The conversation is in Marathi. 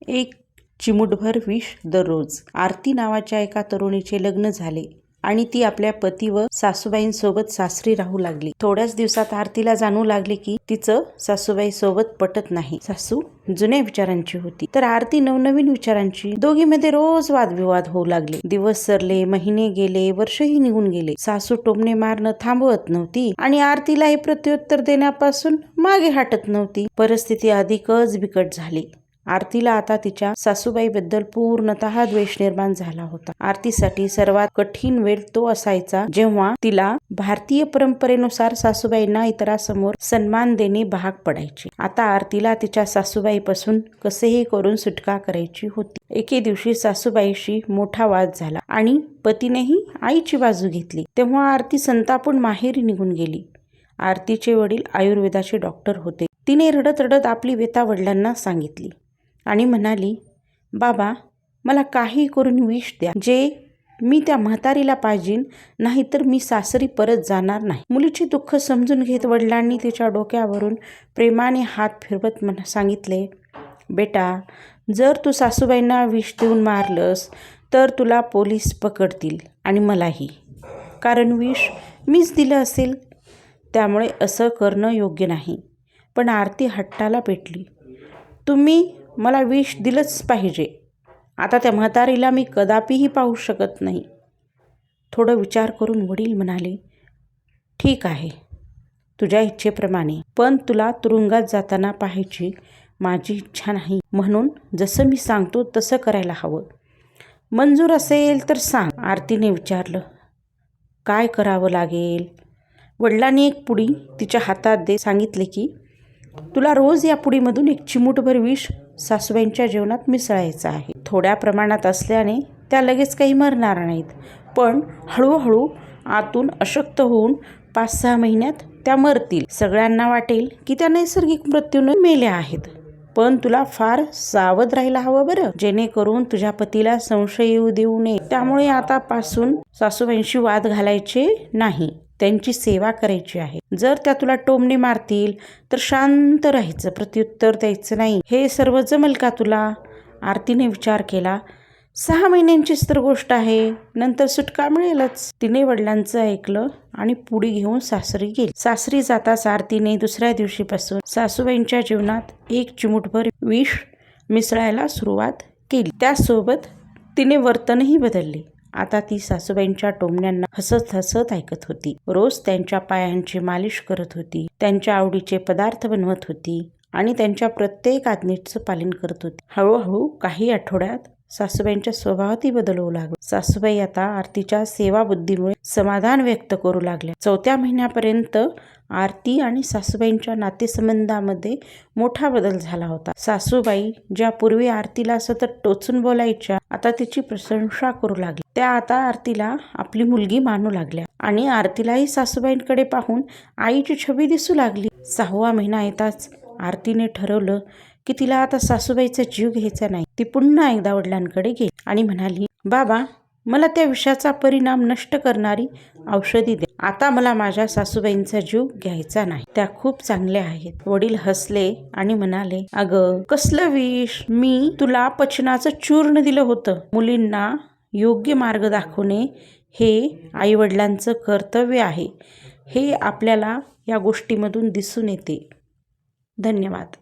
एक चिमूटभर विष दररोज. आरती नावाच्या एका तरुणीचे लग्न झाले आणि ती आपल्या पती व सासूबाईंसोबत सासरी राहू लागली. थोड्याच दिवसात आरतीला जाणू लागले की तिचं सासूबाईसोबत पटत नाही. सासू जुन्या विचारांची होती तर आरती नवनवीन विचारांची. दोघींमध्ये रोज वादविवाद होऊ लागले. दिवस सरले, महिने गेले, वर्षही निघून गेले. सासू टोमणे मारणं थांबवत नव्हती आणि आरतीलाही प्रत्युत्तर देण्यापासून मागे हटत नव्हती. परिस्थिती अधिकच बिकट झाली. आरतीला आता तिच्या सासूबाईबद्दल पूर्णतः द्वेष निर्माण झाला होता. आरतीसाठी सर्वात कठीण वेळ तो असायचा जेव्हा तिला भारतीय परंपरेनुसार सासूबाईंना इतरांसमोर सन्मान देणे भाग पडायचे. आता आरतीला तिच्या सासूबाईपासून कसेही करून सुटका करायची होती. एके दिवशी सासूबाईशी मोठा वाद झाला आणि पतीनेही आईची बाजू घेतली. तेव्हा आरती संतापून माहेरी निघून गेली. आरतीचे वडील आयुर्वेदाचे डॉक्टर होते. तिने रडत रडत आपली व्यथा वडिलांना सांगितली आणि म्हणाली, बाबा मला काही करून विष द्या, जे मी त्या म्हातारीला पाहिजे, नाहीतर मी सासरी परत जाणार नाही. मुलीचे दुःख समजून घेत वडिलांनी तिच्या डोक्यावरून प्रेमाने हात फिरवत सांगितले, बेटा जर तू सासूबाईंना विष देऊन मारलंस तर तुला पोलीस पकडतील आणि मलाही, कारण विष मीच दिलं असेल. त्यामुळे असं करणं योग्य नाही. पण आरती हट्टाला पेटली, तुम्ही मला विष दिलंच पाहिजे. आता त्या म्हातारीला मी कदापिही पाहू शकत नाही. थोडं विचार करून वडील म्हणाले, ठीक आहे तुझ्या इच्छेप्रमाणे, पण तुला तुरुंगात जाताना पाहायची माझी इच्छा नाही. म्हणून जसं मी सांगतो तसं करायला हवं. मंजूर असेल तर सांग. आरतीने विचारलं, काय करावं लागेल? वडिलांनी एक पुडी तिच्या हातात देत सांगितले की तुला रोज या पुडीमधून एक चिमूटभर विष सासूबाईंच्या जेवणात मिसळायचं आहे. थोड्या प्रमाणात असल्याने त्या लगेच काही मरणार नाहीत, पण हळूहळू आतून अशक्त होऊन 5-6 महिन्यात त्या मरतील. सगळ्यांना वाटेल की त्या नैसर्गिक मृत्यूने मेल्या आहेत. पण तुला फार सावध राहायला हवं बरं, जेणेकरून तुझ्या पतीला संशय येऊ देऊ नये. त्यामुळे आतापासून सासूबाईंशी वाद घालायचे नाही, त्यांची सेवा करायची आहे. जर त्या तुला टोमणे मारतील तर शांत राहायचं, प्रत्युत्तर द्यायचं नाही. हे सर्व जमेल का तुला? आरतीने विचार केला, 6 महिन्यांचीच तर गोष्ट आहे, नंतर सुटका मिळेलच. तिने वडिलांचं ऐकलं आणि पुडी घेऊन सासरी गेली. सासरी जाताच आरतीने दुसऱ्या दिवशीपासून सासूबाईंच्या जेवणात एक चिमूटभर विष मिसळायला सुरुवात केली. त्यासोबत तिने वर्तनही बदलले. आता ती सासूबाईंच्या टोमण्यांना हसत हसत ऐकत होती. रोज त्यांच्या पायांची मालिश करत होती, त्यांच्या आवडीचे पदार्थ बनवत होती आणि त्यांच्या प्रत्येक आज्ञेचं पालन करत होती. हळूहळू काही आठवड्यात सासूबाईंच्या स्वभावातही बदल होऊ लागला. सासूबाई आता आरतीच्या सेवाबुद्धीमुळे समाधान व्यक्त करू लागल्या. 4थ्या महिन्यापर्यंत आरती आणि सासूबाईंच्या नातेसंबंधामध्ये मोठा बदल झाला होता. सासूबाई ज्या पूर्वी आरतीला सतत टोचून बोलायच्या, आता तिची प्रशंसा करू लागल्या. त्या आता आरतीला आपली मुलगी मानू लागल्या आणि आरतीलाही सासूबाईंकडे पाहून आईची छबी दिसू लागली. 6वा महिना येताच आरतीने ठरवलं की तिला आता सासूबाईचा जीव घ्यायचा नाही. ती पुन्हा एकदा वडिलांकडे गेली आणि म्हणाली, बाबा मला त्या विषाचा परिणाम नष्ट करणारी औषधी दे. आता मला माझ्या सासूबाईंचा जीव घ्यायचा नाही, त्या खूप चांगल्या आहेत. वडील हसले आणि म्हणाले, अगं कसलं विष? मी तुला पचनाचं चूर्ण दिलं होतं. मुलींना योग्य मार्ग दाखवणे हे आईवडिलांचं कर्तव्य आहे. हे आपल्याला या गोष्टीमधून दिसून येते. धन्यवाद.